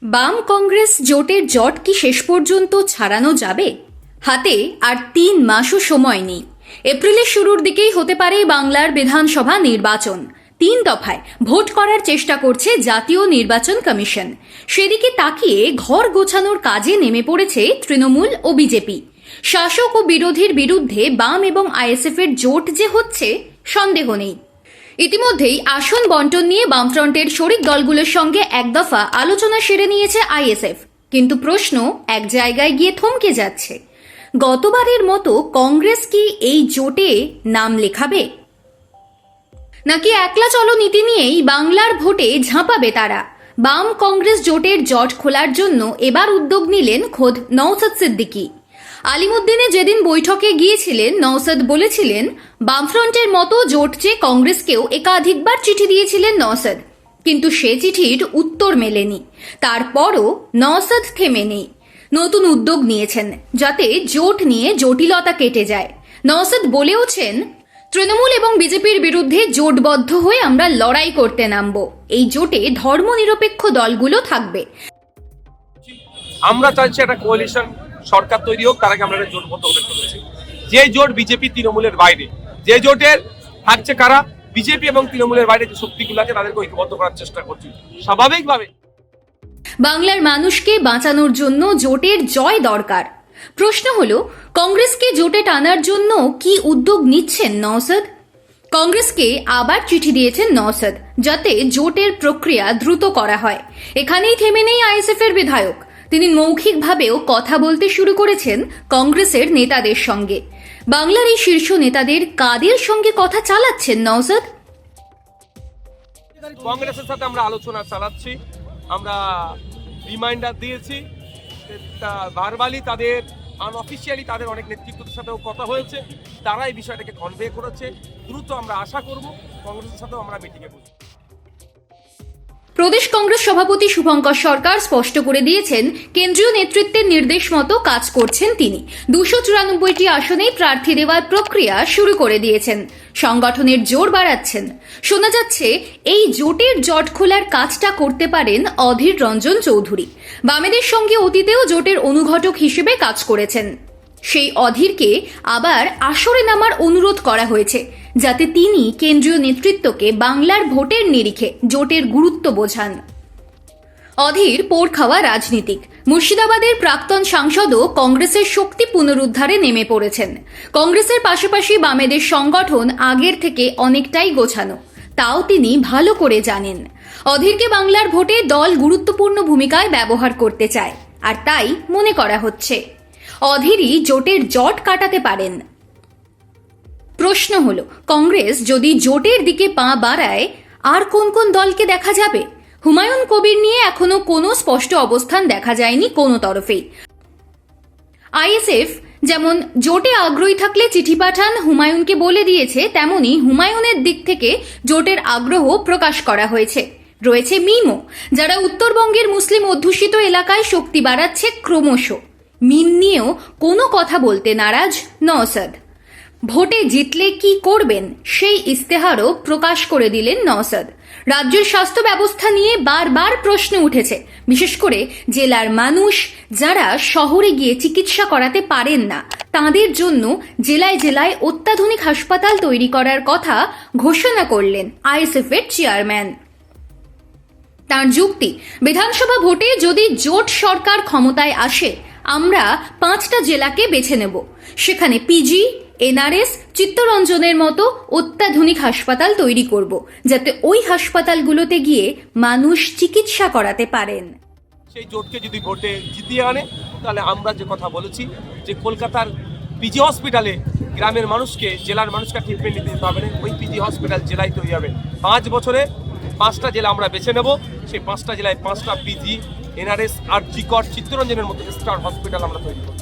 বাম কংগ্রেস জোটের জট কি শেষ পর্যন্ত ছাড়ানো যাবে? হাতে আর ৩ মাসও সময় নেই। এপ্রিলের শুরুর দিকেই হতে পারে বাংলার বিধানসভা নির্বাচন। ৩ দফায় ভোট করার চেষ্টা করছে জাতীয় নির্বাচন কমিশন। সেদিকে তাকিয়ে ঘর গোছানোর কাজে নেমে পড়েছে তৃণমূল ও বিজেপি। শাসক ও বিরোধীর বিরুদ্ধে বাম এবং আইএসএফ এর জোট যে হচ্ছে সন্দেহ নেই। ইতিমধ্যেই আসন বন্টন নিয়ে বামফ্রন্টের শরিক দলগুলোর সঙ্গে এক দফা আলোচনা সেরে নিয়েছে আইএসএফ। কিন্তু প্রশ্ন এক জায়গায় গিয়ে থমকে যাচ্ছে। গতবারের মতো কংগ্রেস কি এই জোটে নাম লেখাবে, নাকি একলা চলো নীতি নিয়েই বাংলার ভোটে ঝাঁপাবে তারা? বাম কংগ্রেস জোটের জট খোলার জন্য এবার উদ্যোগ নিলেন খোদ নওশাদ সিদ্দিকী। আলিমুদ্দিনে যেদিন বৈঠকে গিয়েছিলেন, নওশাদ বলেছিলেন বামফ্রন্টের মতো জোট চেয়ে কংগ্রেসকেও একাধিকবার চিঠি দিয়েছিলেন নওশাদ, কিন্তু সে চিঠির উত্তর মেলেনি। তারপরও নওশাদ থেমে নেই, নতুন উদ্যোগ নিয়েছেন যাতে জোট নিয়ে জটিলতা কেটে যায়। নওশাদ বলেওছেন, তৃণমূল এবং বিজেপির বিরুদ্ধে জোটবদ্ধ হয়ে আমরা লড়াই করতে নামব। এই জোটে ধর্মনিরপেক্ষ দলগুলো থাকবে। আমরা চাইছি একটা কোয়ালিশন সরকার তৈরি হোক, তার আগে আমরা একটা জোটবদ্ধ হতে চলেছি। যে জোট বিজেপি তৃণমূলের বাইরে, যে জোটের থাকছে কারা, বিজেপি এবং তৃণমূলের বাইরে যে শক্তিগুলো আছে তাদেরকে ঐক্যবদ্ধ করার চেষ্টা করছি স্বাভাবিকভাবে। বাংলার মানুষকে বাঁচানোর জন্য জোটের জয় দরকার। প্রশ্ন হলো, কংগ্রেসকে জোটে টানার জন্য কি উদ্যোগ নিচ্ছেন নওশাদ? কংগ্রেসকে আবার চিঠি দিয়েছেন নওশাদ যাতে জোটের প্রক্রিয়া দ্রুত করা হয়। এখানেই থেমে নেই আইএসএফ এর বিধায়ক। তিনি মৌখিকভাবেও কথা বলতে শুরু করেছেন কংগ্রেসের নেতাদের সঙ্গে। বাংলার এই শীর্ষ নেতাদের কাদের সঙ্গে কথা চালাচ্ছেন নওশাদ? কংগ্রেসের সাথে আমরা আলোচনা চালাচ্ছি, আমরা রিমাইন্ডার দিয়েছি, ভার্বালি তাদের আনঅফিসিয়ালি তাদের অনেক নেতৃত্বের সাথেও কথা হয়েছে, তারা এই বিষয়টাকে কনভে করেছে। দ্রুত আমরা আশা করব কংগ্রেসের সাথেও আমরা মিটিংয়ে বসব। প্রদেশ কংগ্রেস সভাপতি শুভঙ্কর সরকার স্পষ্ট করে দিয়েছেন, কেন্দ্রীয় নেতৃত্বের নির্দেশ মতো কাজ করছেন তিনি। 294টি আসনেই প্রার্থী দেওয়ার প্রক্রিয়া শুরু করে দিয়েছেন, সংগঠনের জোর বাড়াচ্ছেন। শোনা যাচ্ছে এই জোটের জট খোলার কাজটা করতে পারেন অধীর রঞ্জন চৌধুরী। বামেদের সঙ্গে অতীতেও জোটের অনুঘটক হিসেবে কাজ করেছেন। সেই অধীরকে আবার আসরে নামার অনুরোধ করা হয়েছে যাতে তিনি কেন্দ্রীয় নেতৃত্বকে বাংলার ভোটের নিরিখে জোটের গুরুত্ব বোঝান। অধীর পোড় খাওয়া রাজনীতিক। মুর্শিদাবাদের প্রাক্তন সাংসদও কংগ্রেসের শক্তি পুনরুদ্ধারে নেমে পড়েছেন। কংগ্রেসের পাশাপাশি বামেদের সংগঠন আগের থেকে অনেকটাই গোছানো, তাও তিনি ভালো করে জানেন। অধীরকে বাংলার ভোটে দল গুরুত্বপূর্ণ ভূমিকায় ব্যবহার করতে চায়, আর তাই মনে করা হচ্ছে অধীরই জোটের জট কাটাতে পারেন। প্রশ্ন হলো, কংগ্রেস যদি জোটের দিকে পা বাড়ায় আর কোন কোন দলকে দেখা যাবে? হুমায়ুন কবির নিয়ে এখনো কোনো স্পষ্ট অবস্থান দেখা যায়নি কোনো তরফেই। আইএসএফ যেমন জোটে আগ্রহী থাকলে চিঠি পাঠান হুমায়ুনকে বলে দিয়েছে, তেমনি হুমায়ুনের দিক থেকে জোটের আগ্রহ প্রকাশ করা হয়েছে। রয়েছে মিমও, যারা উত্তরবঙ্গের মুসলিম অধ্যুষিত এলাকায় শক্তি বাড়াচ্ছে ক্রমশ। মিম নিয়েও কোনো কথা বলতে নারাজ নওশাদ। ভোটে জিতলে কি করবেন সেই ইস্তেহারও প্রকাশ করে দিলেন নওশাদ। রাজ্যের স্বাস্থ্য ব্যবস্থা নিয়ে বারবার প্রশ্ন উঠেছে, বিশেষ করে জেলার মানুষ যারা শহরে গিয়ে চিকিৎসা করাতে পারেন না, তাদের জন্য জেলায় জেলায় অত্যাধুনিক হাসপাতাল তৈরি করার কথা ঘোষণা করলেন আইএসএফ এর চেয়ারম্যান। তার যুক্তি, বিধানসভা ভোটে যদি জোট সরকার ক্ষমতায় আসে, আমরা 5টা জেলাকে বেছে নেব, সেখানে পিজি, এনআরএস, চিত্তরঞ্জনের মতো অত্যাধুনিক হাসপাতাল তৈরি করব, যাতে ওই হাসপাতালগুলোতে গিয়ে মানুষ চিকিৎসা করাতে পারেন। সেই জোটকে যদি ভোটে জিতিয়ে আনে, তাহলে আমরা যে কথা বলেছি যে কলকাতার পিজি হসপিটালে গ্রামের মানুষকে, জেলার মানুষকে ট্রিটমেন্ট নিতে যেতে হবে না, ওই পিজি হসপিটাল জেলায় তৈরি হবে। 5 বছরে 5টা জেলা আমরা বেছে নেব, সেই 5টা জেলায় 5টা পিজি, এনআরএস আর জিকট, চিত্তরঞ্জনের মতো স্টার হসপিটাল আমরা তৈরি করব।